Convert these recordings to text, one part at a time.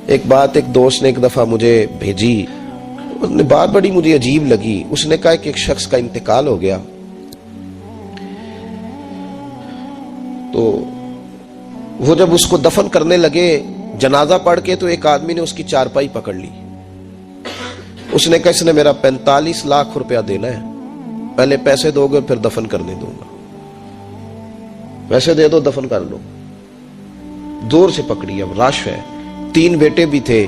ایک بات ایک دوست نے ایک دفعہ مجھے بھیجی، اس نے بات بڑی مجھے عجیب لگی. اس نے کہا کہ ایک شخص کا انتقال ہو گیا تو وہ جب اس کو دفن کرنے لگے جنازہ پڑھ کے تو ایک آدمی نے اس کی چارپائی پکڑ لی. اس نے کہا اس نے میرا 45 لاکھ روپیہ دینا ہے، پہلے پیسے دو گے پھر دفن کرنے دوں گا، پیسے دے دو دفن کر لو. دور سے پکڑی. اب رش ہے، 3 بیٹے بھی تھے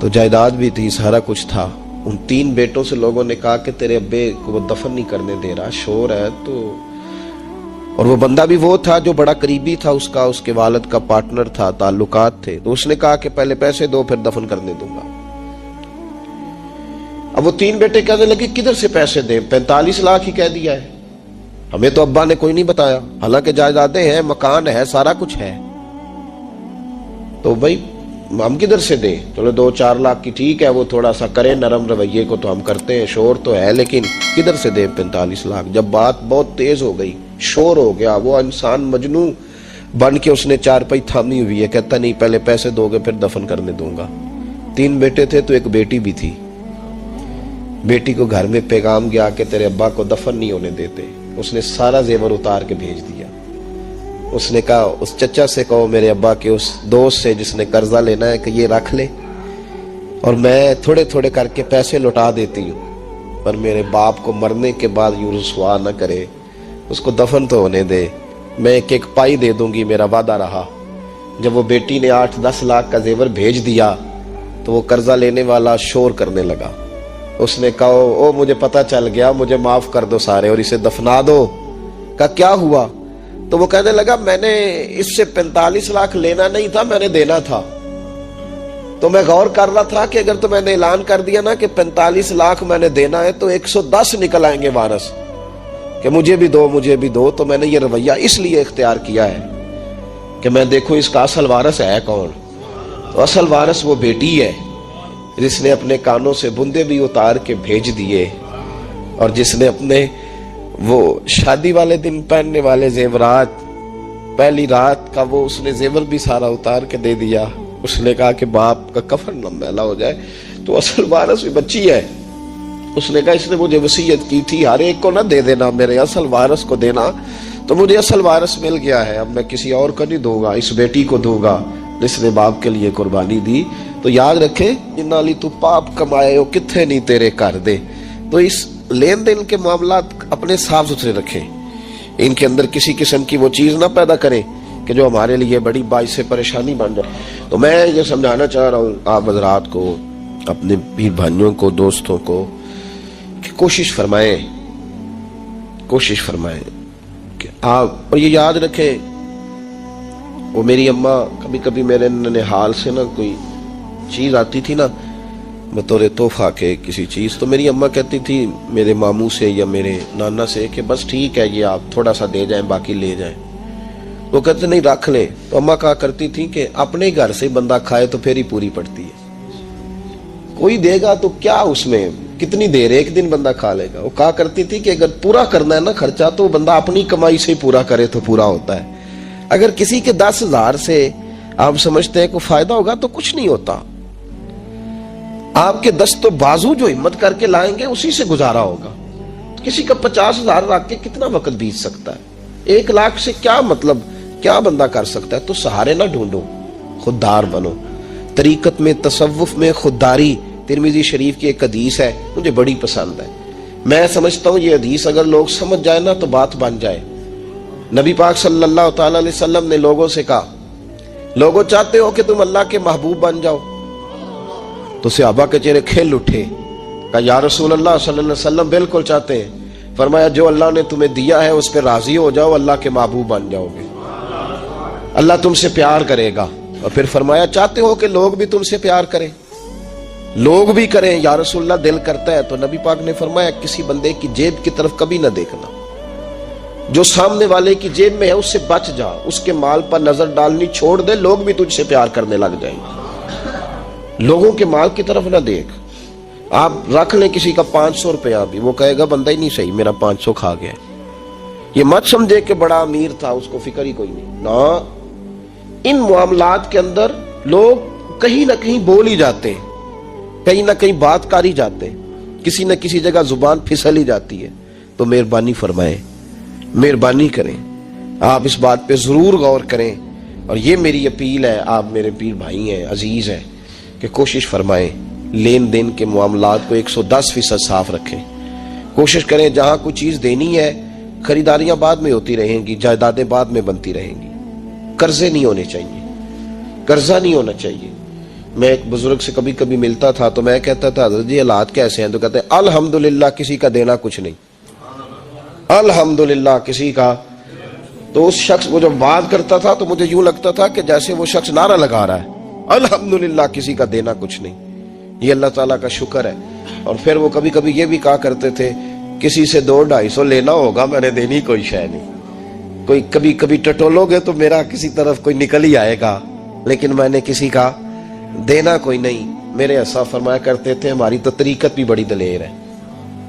تو جائیداد بھی تھی، سارا کچھ تھا. ان 3 بیٹوں سے لوگوں نے کہا کہ تیرے ابے کو وہ دفن نہیں کرنے دے رہا، شور ہے. تو اور وہ بندہ بھی وہ تھا جو بڑا قریبی تھا اس کا، اس کے والد کا پارٹنر تھا، تعلقات تھے. تو اس نے کہا کہ پہلے پیسے دو پھر دفن کرنے دوں گا. اب وہ 3 بیٹے کہنے لگے کدھر سے پیسے دیں، 45 لاکھ ہی کہہ دیا ہے، ہمیں تو ابا نے کوئی نہیں بتایا، حالانکہ جائیدادیں ہیں، مکان ہے، سارا کچھ ہے، تو بھائی ہم کدھر سے دیں. چلو 2-4 لاکھ کی ٹھیک ہے، وہ تھوڑا سا کرے نرم رویے کو تو ہم کرتے ہیں، شور تو ہے، لیکن کدھر سے دیں 45 لاکھ. جب بات بہت تیز ہو گئی، شور ہو گیا، وہ انسان مجنون بن کے اس نے چارپائی تھامی ہوئی ہے، کہتا نہیں پہلے پیسے دو گے پھر دفن کرنے دوں گا. 3 بیٹے تھے تو ایک بیٹی بھی تھی. بیٹی کو گھر میں پیغام گیا کہ تیرے ابا کو دفن نہیں ہونے دیتے. اس نے سارا زیور اتار کے بھیج دیا. اس نے کہا اس چچا سے کہو میرے ابا کے اس دوست سے جس نے قرضہ لینا ہے کہ یہ رکھ لے اور میں تھوڑے تھوڑے کر کے پیسے لوٹا دیتی ہوں، پر میرے باپ کو مرنے کے بعد یوں رسوا نہ کرے، اس کو دفن تو ہونے دے، میں ایک پائی دے دوں گی، میرا وعدہ رہا. جب وہ بیٹی نے 8-10 لاکھ کا زیور بھیج دیا تو وہ قرضہ لینے والا شور کرنے لگا. اس نے کہا او مجھے پتا چل گیا، مجھے معاف کر دو سارے اور اسے دفنا دو. کہا کیا ہوا؟ تو وہ کہنے لگا میں نے اس سے 45 لاکھ لینا نہیں تھا، میں نے دینا تھا. تو میں غور کر رہا تھا کہ اگر تو میں نے اعلان کر دیا نا کہ 45 لاکھ میں نے دینا ہے تو 110 نکل آئیں گے وارث کہ مجھے بھی دو مجھے بھی دو. تو میں نے یہ رویہ اس لیے اختیار کیا ہے کہ میں دیکھوں اس کا اصل وارث ہے کون. تو اصل وارث وہ بیٹی ہے جس نے اپنے کانوں سے بندے بھی اتار کے بھیج دیے اور جس نے اپنے وہ شادی والے دن پہننے والے زیورات پہلی رات کا وہ اس نے زیور بھی سارا اتار کے دے دیا. اس نے کہا کہ باپ کا کفن نہ میلا ہو جائے. تو اصل وارث بھی بچی ہے. اس نے کہا اس نے مجھے وصیت کی تھی ہر ایک کو نہ دے دینا، میرے اصل وارث کو دینا، تو مجھے اصل وارث مل گیا ہے، اب میں کسی اور کو نہیں دوں گا، اس بیٹی کو دوں گا جس نے باپ کے لیے قربانی دی. تو یاد رکھے جنہ لی تو پاپ کمائے ہو کتھے نہیں تیرے کر دے. تو اس لین دین کے معاملات اپنے صاف ستھرے رکھیں، ان کے اندر کسی قسم کی وہ چیز نہ پیدا کریں کہ جو ہمارے لیے بڑی باعث پریشانی بن جائے. تو میں یہ سمجھانا چاہ رہا ہوں آپ حضرات کو، اپنے پیر بھائیوں کو، دوستوں کو، کہ کوشش فرمائیں کہ آپ، اور یہ یاد رکھیں وہ میری اماں کبھی کبھی میرے ننھیال سے نا کوئی چیز آتی تھی نا بطور تحفہ کے کسی چیز، تو میری اماں کہتی تھی میرے ماموں سے یا میرے نانا سے کہ بس ٹھیک ہے یہ آپ تھوڑا سا دے جائیں باقی لے جائیں. وہ کہتے نہیں رکھ لیں. تو اماں کہا کرتی تھی کہ اپنے گھر سے بندہ کھائے تو پھر ہی پوری پڑتی ہے، کوئی دے گا تو کیا اس میں کتنی دیر، ایک دن بندہ کھا لے گا. وہ کہا کرتی تھی کہ اگر پورا کرنا ہے نا خرچہ تو بندہ اپنی کمائی سے ہی پورا کرے تو پورا ہوتا ہے. اگر کسی کے 10,000 سے آپ سمجھتے ہیں کوئی فائدہ ہوگا تو کچھ نہیں ہوتا. آپ کے دست و بازو جو ہمت کر کے لائیں گے اسی سے گزارا ہوگا. کسی کا 50,000 رکھ کے کتنا وقت بیت سکتا ہے؟ 1 لاکھ سے کیا مطلب، کیا بندہ کر سکتا ہے؟ تو سہارے نہ ڈھونڈو، خوددار بنو. طریقت میں، تصوف میں خودداری، ترمذی شریف کی ایک حدیث ہے مجھے بڑی پسند ہے. میں سمجھتا ہوں یہ حدیث اگر لوگ سمجھ جائے نا تو بات بن جائے. نبی پاک صلی اللہ تعالی علیہ وسلم نے لوگوں سے کہا لوگوں چاہتے ہو کہ تم اللہ کے محبوب بن جاؤ؟ تو صحابہ کے چہرے کھل اٹھے. کہا یا رسول اللہ صلی اللہ علیہ وسلم بالکل چاہتے ہیں. فرمایا جو اللہ نے تمہیں دیا ہے اس پہ راضی ہو جاؤ، اللہ کے محبوب بن جاؤ گے، اللہ تم سے پیار کرے گا. اور پھر فرمایا چاہتے ہو کہ لوگ بھی تم سے پیار کریں؟ لوگ بھی کریں یا رسول اللہ، دل کرتا ہے. تو نبی پاک نے فرمایا کسی بندے کی جیب کی طرف کبھی نہ دیکھنا، جو سامنے والے کی جیب میں ہے اس سے بچ جا، اس کے مال پر نظر ڈالنی چھوڑ دے، لوگ بھی تجھ سے پیار کرنے لگ جائیں گے. لوگوں کے مال کی طرف نہ دیکھ. آپ رکھ لیں کسی کا 500 روپیہ بھی، وہ کہے گا بندہ ہی نہیں صحیح، میرا 500 کھا گیا. یہ مت سمجھے کہ بڑا امیر تھا اس کو فکر ہی کوئی نہیں. نہ، ان معاملات کے اندر لوگ کہیں نہ کہیں بول ہی جاتے ہیں، کہیں نہ کہیں بات کر ہی جاتے ہیں، کسی نہ کسی جگہ زبان پھسل ہی جاتی ہے. تو مہربانی فرمائیں، مہربانی کریں، آپ اس بات پہ ضرور غور کریں. اور یہ میری اپیل ہے، آپ میرے پیر بھائی ہیں، عزیز ہیں، کہ کوشش فرمائیں لین دین کے معاملات کو 110% صاف رکھیں. کوشش کریں جہاں کوئی چیز دینی ہے، خریداریاں بعد میں ہوتی رہیں گی، جائیدادیں بعد میں بنتی رہیں گی، قرضے نہیں ہونے چاہیے، قرضہ نہیں ہونا چاہیے. میں ایک بزرگ سے کبھی کبھی ملتا تھا تو میں کہتا تھا حضرت جی حالات کیسے ہیں؟ تو کہتے ہیں الحمدللہ کسی کا دینا کچھ نہیں، الحمدللہ کسی کا. تو اس شخص کو جب بات کرتا تھا تو مجھے یوں لگتا تھا کہ جیسے وہ شخص نعرہ لگا رہا ہے، الحمدللہ کسی کا دینا کچھ نہیں. یہ اللہ تعالیٰ کا شکر ہے. اور پھر وہ کبھی کبھی یہ بھی کہا کرتے تھے کسی سے 200-250 لینا ہوگا، میں نے دینی کوئی شے نہیں. کوئی کبھی کبھی ٹٹولو گے تو میرا کسی طرف کوئی نکل ہی آئے گا، لیکن میں نے کسی کا دینا کوئی نہیں. میرے ایسا فرمایا کرتے تھے ہماری تو طریقت بھی بڑی دلیر ہے.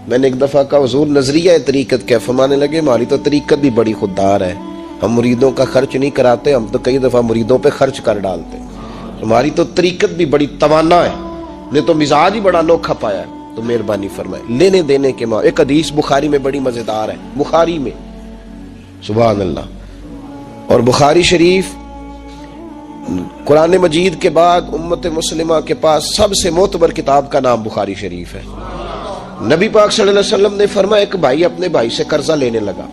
میں نے ایک دفعہ کہا حضور نظریہ طریقت کیا؟ فرمانے لگے ہماری تو طریقت بھی بڑی خوددار ہے، ہم مریدوں کا خرچ نہیں کراتے، ہم تو کئی دفعہ مریدوں پہ خرچ کر ڈالتے. ہماری تو طریقت بھی بڑی توانا ہے، نے تو مزاج ہی بڑا انوکھا پایا ہے. تو مہربانی فرمائے لینے دینے کے ماں. ایک حدیث بخاری میں بڑی مزیدار ہے، بخاری میں، سبحان اللہ. اور بخاری شریف قرآن مجید کے بعد امت مسلمہ کے پاس سب سے معتبر کتاب کا نام بخاری شریف ہے. نبی پاک صلی اللہ علیہ وسلم نے فرمایا ایک بھائی اپنے بھائی سے قرضہ لینے لگا،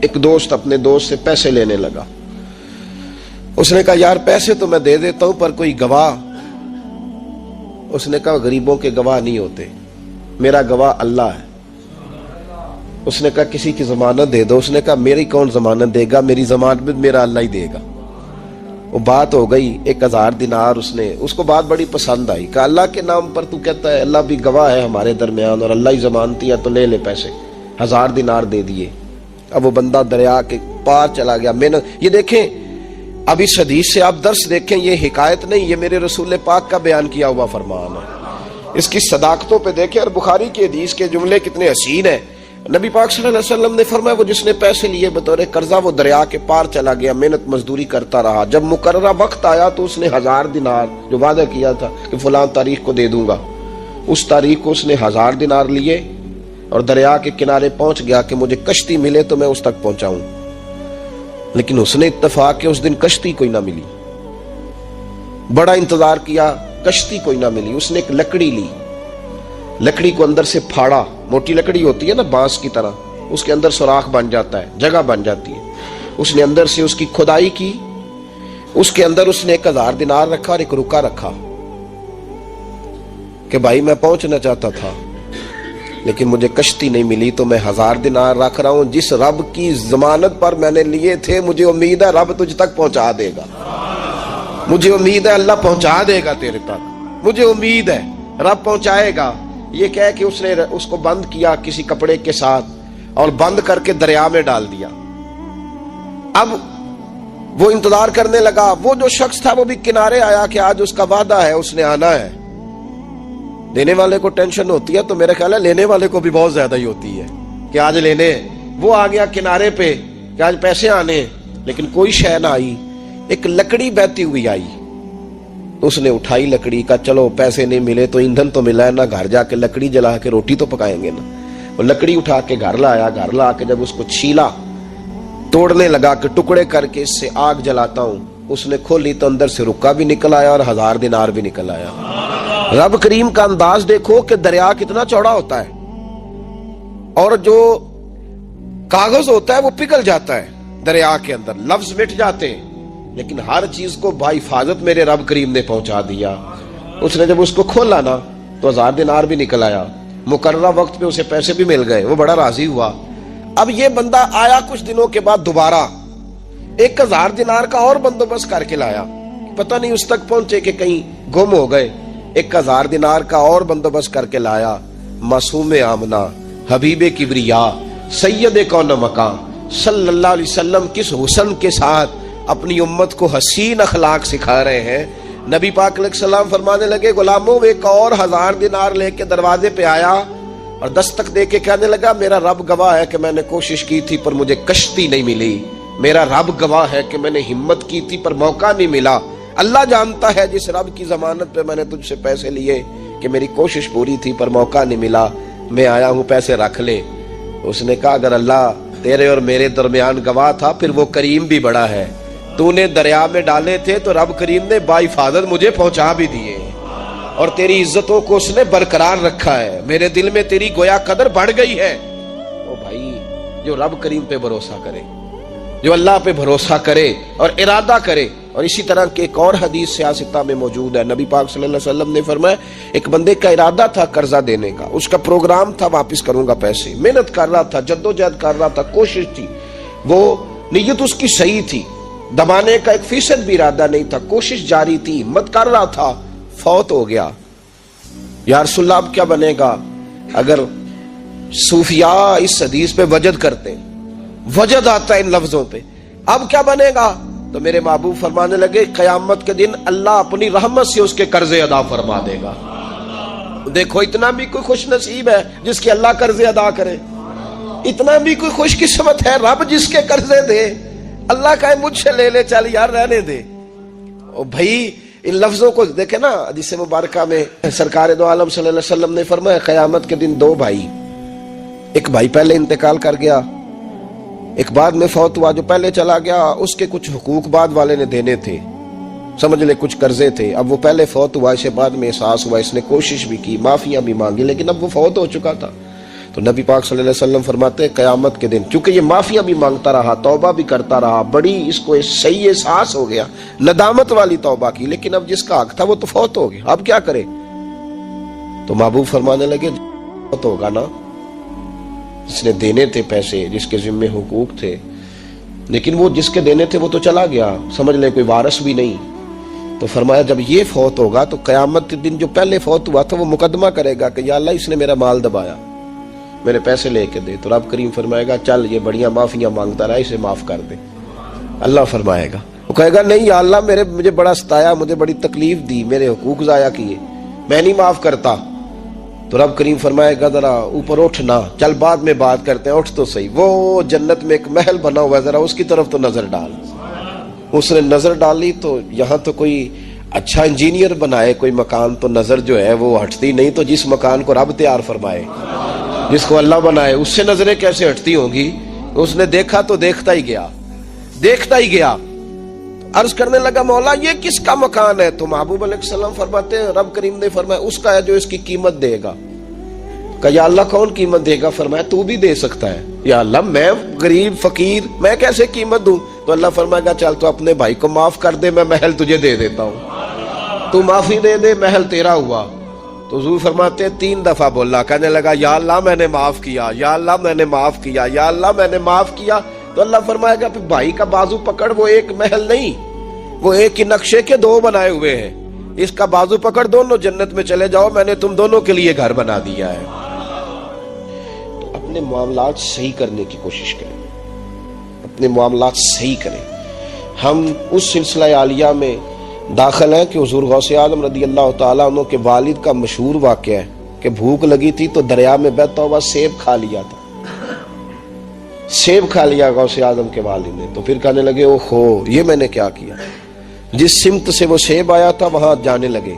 ایک دوست اپنے دوست سے پیسے لینے لگا. اس نے کہا یار پیسے تو میں دے دیتا ہوں پر کوئی گواہ. اس نے کہا غریبوں کے گواہ نہیں ہوتے، میرا گواہ اللہ ہے. اس نے کہا کسی کی ضمانت دے دو. اس نے کہا میری کون ضمانت دے گا، میری ضمانت میرا اللہ ہی دے گا. وہ بات ہو گئی 1000 دینار. اس کو بات بڑی پسند آئی. کہا اللہ کے نام پر تو کہتا ہے، اللہ بھی گواہ ہے ہمارے درمیان اور اللہ ہی ضمانتی ہے، تو لے لے پیسے. 1000 دینار دے دیے. اب وہ بندہ دریا کے پار چلا گیا. یہ دیکھیں اب اس حدیث سے آپ درس دیکھیں، یہ حکایت نہیں، یہ میرے رسول پاک کا بیان کیا ہوا فرمان ہے. اس کی صداقتوں پہ دیکھیں. اور بخاری کی حدیث کے جملے کتنے حسین ہیں. نبی پاک صلی اللہ علیہ وسلم نے فرمایا وہ جس نے پیسے لیے بطور قرضہ وہ دریا کے پار چلا گیا، محنت مزدوری کرتا رہا. جب مقررہ وقت آیا تو اس نے 1000 دینار جو وعدہ کیا تھا کہ فلاں تاریخ کو دے دوں گا، اس تاریخ کو اس نے 1000 دینار لیے اور دریا کے کنارے پہنچ گیا کہ مجھے کشتی ملے تو میں اس تک پہنچاؤں. لیکن اس نے اتفاق کہ اس دن کشتی کوئی نہ ملی. بڑا انتظار کیا، کشتی کوئی نہ ملی. اس نے ایک لکڑی لی، لکڑی کو اندر سے پھاڑا. موٹی لکڑی ہوتی ہے نا بانس کی طرح، اس کے اندر سوراخ بن جاتا ہے، جگہ بن جاتی ہے. اس نے اندر سے اس کی کھدائی کی، اس کے اندر اس نے 1000 دینار رکھا اور ایک رکا رکھا کہ بھائی میں پہنچنا چاہتا تھا لیکن مجھے کشتی نہیں ملی تو میں 1000 دینار رکھ رہا ہوں. جس رب کی ضمانت پر میں نے لیے تھے مجھے امید ہے رب تجھ تک پہنچا دے گا، مجھے امید ہے اللہ پہنچا دے گا تیرے تک، مجھے امید ہے رب پہنچائے گا. یہ کہہ کہ اس نے اس کو بند کیا کسی کپڑے کے ساتھ اور بند کر کے دریا میں ڈال دیا. اب وہ انتظار کرنے لگا. وہ جو شخص تھا وہ بھی کنارے آیا کہ آج اس کا وعدہ ہے، اس نے آنا ہے. دینے والے کو ٹینشن ہوتی ہے تو میرا خیال ہے لینے والے کو بھی بہت زیادہ ہی ہوتی ہے کہ آج لینے. وہ آ گیا کنارے پہ کہ آج پیسے آنے، لیکن کوئی شے نہ آئی. ایک لکڑی بہتی ہوئی آئی تو اس نے اٹھائی لکڑی کا، چلو پیسے نہیں ملے تو ایندھن تو ملا ہے نا، گھر جا کے لکڑی جلا کے روٹی تو پکائیں گے نا. وہ لکڑی اٹھا کے گھر لایا. گھر لا کے جب اس کو چھیلا، توڑنے لگا کہ ٹکڑے کر کے اس سے آگ جلاتا ہوں، اس نے کھولی تو اندر سے رکا بھی نکل آیا اور 1000 دینار بھی نکل آیا. رب کریم کا انداز دیکھو کہ دریا کتنا چوڑا ہوتا ہے اور جو کاغذ ہوتا ہے وہ پگھل جاتا ہے دریا کے اندر، لفظ مٹ جاتے ہیں، لیکن ہر چیز کو بحفاظت میرے رب کریم نے پہنچا دیا. اس نے جب اس کو کھولا نا تو 1000 دینار بھی نکل آیا. مقررہ وقت پہ اسے پیسے بھی مل گئے. وہ بڑا راضی ہوا. اب یہ بندہ آیا کچھ دنوں کے بعد دوبارہ 1000 دینار کا اور بندوبست کر کے لایا. پتہ نہیں اس تک پہنچے کہ کہیں گم ہو گئے. 1000 دینار کا اور بندوبست کر کے لایا. معصوم آمنہ، حبیب کبریا، سید کون مکان صلی اللہ علیہ وسلم کس حسن کے ساتھ اپنی امت کو حسین اخلاق سکھا رہے ہیں. نبی پاک علیہ السلام فرمانے لگے غلاموں ایک اور 1000 دینار لے کے دروازے پہ آیا اور دستک دے کے کہنے لگا میرا رب گواہ ہے کہ میں نے کوشش کی تھی پر مجھے کشتی نہیں ملی، میرا رب گواہ ہے کہ میں نے ہمت کی تھی پر موقع نہیں ملا. اللہ جانتا ہے جس رب کی ضمانت پہ میں نے تجھ سے پیسے لیے کہ میری کوشش پوری تھی پر موقع نہیں ملا، میں آیا ہوں پیسے رکھ لے۔ اس نے کہا اگر اللہ تیرے اور میرے درمیان گواہ تھا پھر وہ کریم بھی بڑا ہے، تو نے دریا میں ڈالے تھے تو رب کریم نے باحفاظت مجھے پہنچا بھی دیے، اور تیری عزتوں کو اس نے برقرار رکھا ہے، میرے دل میں تیری گویا قدر بڑھ گئی ہے۔ او بھائی، جو رب کریم پہ بھروسہ کرے، جو اللہ پہ بھروسہ کرے اور ارادہ کرے، اور اسی طرح کی ایک اور حدیث سیاستہ میں موجود ہے، نبی پاک صلی اللہ علیہ وسلم نے فرمایا ایک بندے کا ارادہ تھا قرضہ دینے کا، اس کا پروگرام تھا واپس کروں گا پیسے، محنت کر رہا تھا، جدوجہد کر رہا تھا، کوشش تھی، وہ نیت اس کی صحیح تھی، دبانے کا 1% بھی ارادہ نہیں تھا، کوشش جاری تھی، ہمت کر رہا تھا، فوت ہو گیا۔ یا رسول اللہ اب کیا بنے گا؟ اگر صوفیاء اس حدیث پہ وجد کرتے، وجد آتا ہے ان لفظوں پہ، اب کیا بنے گا؟ تو میرے محبوب فرمانے لگے قیامت کے دن اللہ اپنی رحمت سے اس کے قرضے ادا فرما دے گا۔ دیکھو اتنا بھی کوئی خوش نصیب ہے جس کے اللہ قرضے ادا کرے، اتنا بھی کوئی خوش قسمت ہے رب جس کے قرضے دے، اللہ کہے مجھ سے لے لے چل یار رہنے دے۔ او بھائی ان لفظوں کو دیکھیں نا، حدیث مبارکہ میں سرکار دو عالم صلی اللہ علیہ وسلم نے فرمایا قیامت کے دن دو بھائی، ایک بھائی پہلے انتقال کر گیا، ایک بعد میں فوت ہوا، جو پہلے چلا گیا اس کے کچھ حقوق بعد والے نے دینے تھے، سمجھ لے کچھ قرضے تھے، اب وہ پہلے فوت ہوا، اسے بعد میں احساس ہوا، اس نے کوشش بھی کی، معافیاں بھی مانگی، لیکن اب وہ فوت ہو چکا تھا۔ تو نبی پاک صلی اللہ علیہ وسلم فرماتے ہیں قیامت کے دن چونکہ یہ معافیاں بھی مانگتا رہا، توبہ بھی کرتا رہا، بڑی اس کو صحیح احساس ہو گیا، ندامت والی توبہ کی، لیکن اب جس کا حق تھا وہ تو فوت ہو گیا، اب کیا کرے؟ تو محبوب فرمانے لگے فوت ہوگا نا، جس نے دینے تھے پیسے، جس کے ذمے حقوق تھے، لیکن وہ جس کے دینے تھے وہ تو چلا گیا، سمجھ لے کوئی وارث بھی نہیں۔ تو فرمایا جب یہ فوت ہوگا تو قیامت کے دن جو پہلے فوت ہوا تھا وہ مقدمہ کرے گا کہ یا اللہ اس نے میرا مال دبایا، میرے پیسے لے کے دے، تو رب کریم فرمائے گا چل یہ بڑیاں معافیاں مانگتا رہا، اسے معاف کر دے۔ اللہ فرمائے گا، وہ کہے گا نہیں یا اللہ مجھے بڑا ستایا، مجھے بڑی تکلیف دی، میرے حقوق ضائع کیے، میں نہیں معاف کرتا۔ تو رب کریم فرمائے گا ذرا اوپر اٹھنا، چل بعد میں بات کرتے ہیں، اٹھ تو صحیح، وہ جنت میں ایک محل بنا ہوا ہے، ذرا اس کی طرف تو نظر ڈال۔ اس نے نظر ڈالی تو یہاں تو کوئی اچھا انجینئر بنائے کوئی مکان، تو نظر جو ہے وہ ہٹتی نہیں، تو جس مکان کو رب تیار فرمائے، جس کو اللہ بنائے، اس سے نظریں کیسے ہٹتی ہوں گی؟ اس نے دیکھا تو دیکھتا ہی گیا، دیکھتا ہی گیا۔ عرض کرنے لگا مولا یہ کس کا مکان ہے؟ تو محبوب علیہ السلام فرماتے ہیں رب کریم نے فرمایا اس کا ہے جو اس کی قیمت دے گا۔ کہ یا اللہ کون قیمت دے گا؟ فرمایا تو بھی دے سکتا ہے۔ یا اللہ میں غریب فقیر میں کیسے قیمت دوں؟ تو اللہ فرمائے گا چل تو اپنے بھائی کو معاف کر دے، میں محل تجھے دے دیتا ہوں، تو معافی دے دے، محل تیرا ہوا۔ تو حضور فرماتے ہیں 3 دفعہ بولا، کہنے لگا یا اللہ میں نے معاف کیا، یا اللہ میں نے معاف کیا، یا اللہ میں نے معاف کیا۔ تو اللہ فرمائے گا پھر بھائی کا بازو پکڑ، وہ ایک محل نہیں، وہ ایک ہی نقشے کے 2 بنائے ہوئے ہیں، اس کا بازو پکڑ دونوں جنت میں چلے جاؤ، میں نے تم دونوں کے لیے گھر بنا دیا ہے۔ تو اپنے معاملات صحیح کرنے کی کوشش کریں، اپنے معاملات صحیح کریں۔ ہم اس سلسلہ عالیہ میں داخل ہیں کہ حضور غوث اعظم رضی اللہ تعالیٰ عنہ کے والد کا مشہور واقعہ ہے کہ بھوک لگی تھی تو دریا میں بہتا ہوا سیب کھا لیا تھا، سیب کھا لیا غوث اعظم کے والد نے۔ تو پھر کہنے لگے اوہو یہ میں نے کیا کیا؟ جس سمت سے وہ سیب آیا تھا وہاں جانے لگے،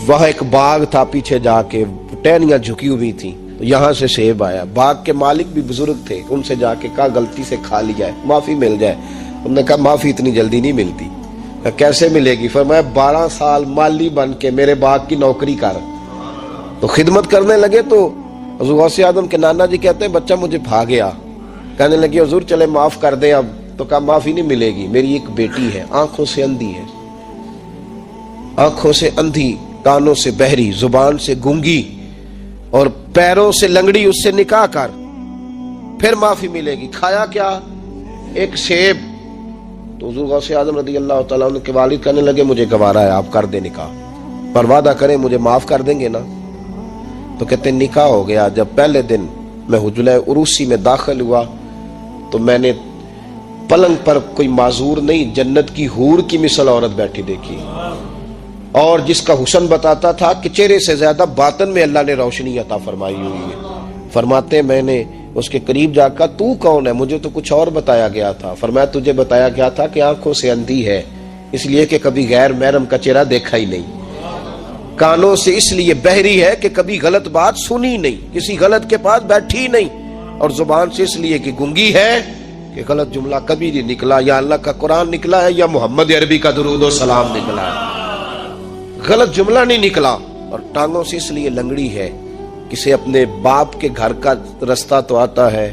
وہاں ایک باغ تھا، پیچھے جا کے ٹہنیاں جھکی ہوئی تھیں، یہاں سے سیب آیا، باغ کے مالک بھی بزرگ تھے، ان سے جا کے کہا غلطی سے کھا لیا ہے، معافی مل جائے۔ انہوں نے کہا معافی اتنی جلدی نہیں ملتی۔ کیسے ملے گی؟ فرمایا 12 سال مالی بن کے میرے باغ کی نوکری کر۔ تو خدمت کرنے لگے تو حضور غوث اعظم کے نانا جی کہتے ہیں بچہ مجھے بھا گیا، کہنے لگے حضور چلے معاف کر دیں اب۔ تو کہا معافی نہیں ملے گی، میری ایک بیٹی ہے، آنکھوں سے اندھی ہے، آنکھوں سے اندھی، کانوں سے بہری، زبان سے گونگی اور پیروں سے لنگڑی، اس سے نکاح کر پھر معافی ملے گی۔ کھایا کیا؟ ایک سیب۔ تو حضور غوث اعظم رضی اللہ تعالیٰ عنہ کے والد کہنے لگے مجھے گوارا ہے، آپ کر دیں نکاح، پر وعدہ کریں مجھے معاف کر دیں گے نا؟ تو کہتے ہیں نکاح ہو گیا۔ جب پہلے دن میں حجلہ عروسی میں داخل ہوا تو میں نے پلنگ پر کوئی معذور نہیں، جنت کی حور کی مثل عورت بیٹھی دیکھی، اور جس کا حسن بتاتا تھا کہ چہرے سے زیادہ باطن میں اللہ نے روشنی عطا فرمائی ہوئی ہے۔ فرماتے ہیں میں نے اس کے قریب جا کر تو کون ہے؟ مجھے تو کچھ اور بتایا گیا تھا۔ فرمایا تجھے بتایا گیا تھا کہ آنکھوں سے اندھی ہے، اس لیے کہ کبھی غیر محرم کا چہرہ دیکھا ہی نہیں، کانوں سے اس لیے بہری ہے کہ کبھی غلط بات سنی نہیں، کسی غلط کے پاس بیٹھی نہیں، اور زبان سے اس لیے کہ گنگی ہے کہ غلط جملہ کبھی نہیں نکلا، یا اللہ کا قرآن نکلا ہے یا محمد عربی کا درود و سلام نکلا ہے، غلط جملہ نہیں نکلا۔ اور ٹانگوں سے اس لیے لنگڑی ہے، کسے اپنے باپ کے گھر کا رستہ تو آتا ہے،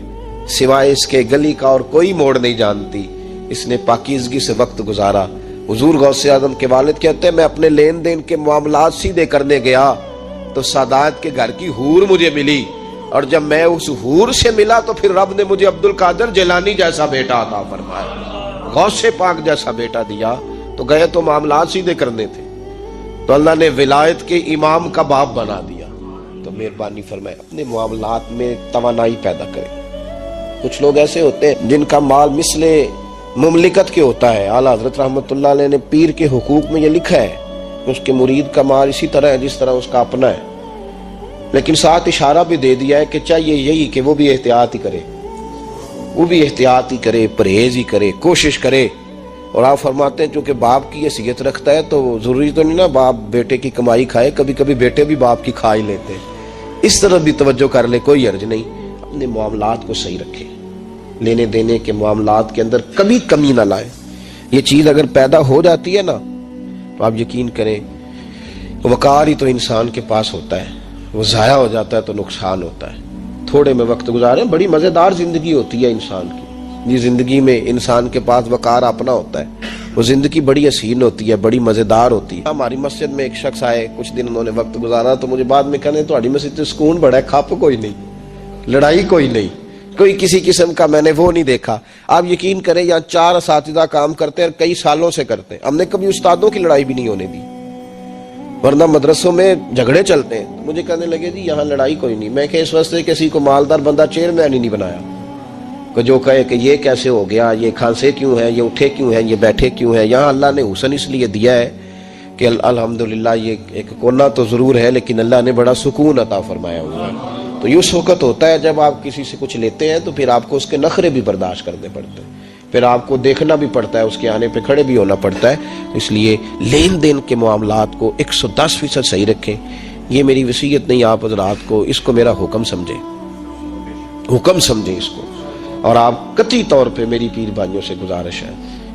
سوائے اس کے گلی کا اور کوئی موڑ نہیں جانتی، اس نے پاکیزگی سے وقت گزارا۔ حضور غوث اعظم کے والد کہتے ہیں میں اپنے لین دین کے معاملات سیدھے کرنے گیا تو سادات کے گھر کی حور مجھے ملی، اور جب میں اس حور سے ملا تو پھر رب نے مجھے عبد القادر جیلانی جیسا بیٹا عطا فرمایا، غوث پاک جیسا بیٹا دیا۔ تو گئے تو معاملات سیدھے کرنے تھے، تو اللہ نے ولایت کے امام کا باپ بنا دیا۔ تو مہربانی فرمائے اپنے معاملات میں توانائی پیدا کرے۔ کچھ لوگ ایسے ہوتے ہیں جن کا مال مثل مملکت کے ہوتا ہے، اعلیٰ حضرت رحمۃ اللہ علیہ نے پیر کے حقوق میں یہ لکھا ہے کہ اس کے مرید کا مال اسی طرح ہے جس طرح اس کا اپنا ہے، لیکن ساتھ اشارہ بھی دے دیا ہے کہ چاہیے یہی کہ وہ بھی احتیاط ہی کرے، وہ بھی احتیاط ہی کرے، پرہیز ہی کرے، کوشش کرے۔ اور آپ فرماتے ہیں چونکہ باپ کی حیثیت رکھتا ہے تو ضروری تو نہیں نا باپ بیٹے کی کمائی کھائے، کبھی کبھی بیٹے بھی باپ کی کھا ہی لیتے ہیں، اس طرح بھی توجہ کر لے، کوئی حرج نہیں۔ اپنے معاملات کو صحیح رکھے، لینے دینے کے معاملات کے اندر کبھی کمی نہ لائے۔ یہ چیز اگر پیدا ہو جاتی ہے نا تو آپ یقین کریں وقار ہی تو انسان کے پاس ہوتا ہے، وہ ضائع ہو جاتا ہے تو نقصان ہوتا ہے۔ تھوڑے میں وقت گزارے، بڑی مزیدار زندگی ہوتی ہے انسان کی، یہ زندگی میں انسان کے پاس وقار اپنا ہوتا ہے، وہ زندگی بڑی حسین ہوتی ہے، بڑی مزیدار ہوتی ہے۔ ہماری مسجد میں ایک شخص آئے، کچھ دن انہوں نے وقت گزارا تو مجھے بعد میں کہنے تہاڈی مسجد سے سکون بڑا ہے، کھپ کوئی نہیں، لڑائی کوئی نہیں، کوئی کسی قسم کا میں نے وہ نہیں دیکھا۔ آپ یقین کریں یہاں 4 اساتذہ کام کرتے ہیں اور کئی سالوں سے کرتے ہیں، ہم نے کبھی استادوں کی لڑائی بھی نہیں ہونے دی، ورنہ مدرسوں میں جھگڑے چلتے ہیں۔ تو مجھے کہنے لگے جی یہاں لڑائی کوئی نہیں۔ میں کہ اس واسطے کسی کو مالدار بندہ چیئرمین ہی نہیں بنایا کہ جو کہے کہ یہ کیسے ہو گیا، یہ کھانسے کیوں ہیں، یہ اٹھے کیوں ہیں، یہ بیٹھے کیوں ہیں۔ یہاں اللہ نے حسن اس لیے دیا ہے کہ الحمدللہ یہ ایک کونا تو ضرور ہے لیکن اللہ نے بڑا سکون عطا فرمایا ہوا ہے۔ تو یہ اس وقت ہوتا ہے جب آپ کسی سے کچھ لیتے ہیں تو پھر آپ کو اس کے نخرے بھی برداشت کرنے پڑتے ہیں، پھر آپ کو دیکھنا بھی پڑتا ہے، اس کے آنے پہ کھڑے بھی ہونا پڑتا ہے۔ اس لیے لین دین کے معاملات کو 110% صحیح رکھیں۔ یہ میری وصیت نہیں آپ حضرات کو، اس کو میرا حکم سمجھیں، حکم سمجھیں اس کو۔ اور آپ قطعی طور پہ میری پیر بھائیوں سے گزارش ہے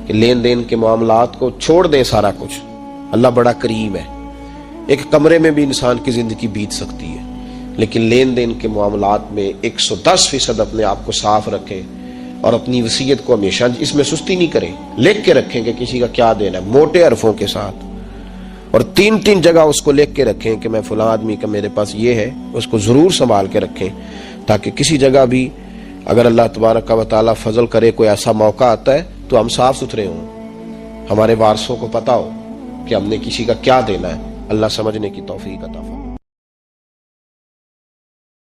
کہ لین دین کے معاملات کو چھوڑ دیں سارا کچھ۔ اللہ بڑا کریم ہے، ایک کمرے میں بھی انسان کی زندگی بیت سکتی ہے، لیکن لین دین کے معاملات میں 110% اپنے آپ کو صاف رکھیں اور اپنی وصیت کو ہمیشہ اس میں سستی نہیں کریں، لکھ کے رکھیں کہ کسی کا کیا دینا ہے، موٹے حرفوں کے ساتھ، اور 3 جگہ اس کو لکھ کے رکھیں کہ میں فلاں آدمی کا میرے پاس یہ ہے، اس کو ضرور سنبھال کے رکھیں تاکہ کسی جگہ بھی اگر اللہ تبارک و تعالیٰ فضل کرے کوئی ایسا موقع آتا ہے تو ہم صاف ستھرے ہوں، ہمارے وارثوں کو پتہ ہو کہ ہم نے کسی کا کیا دینا ہے۔ اللہ سمجھنے کی توفیق عطا فرمائے۔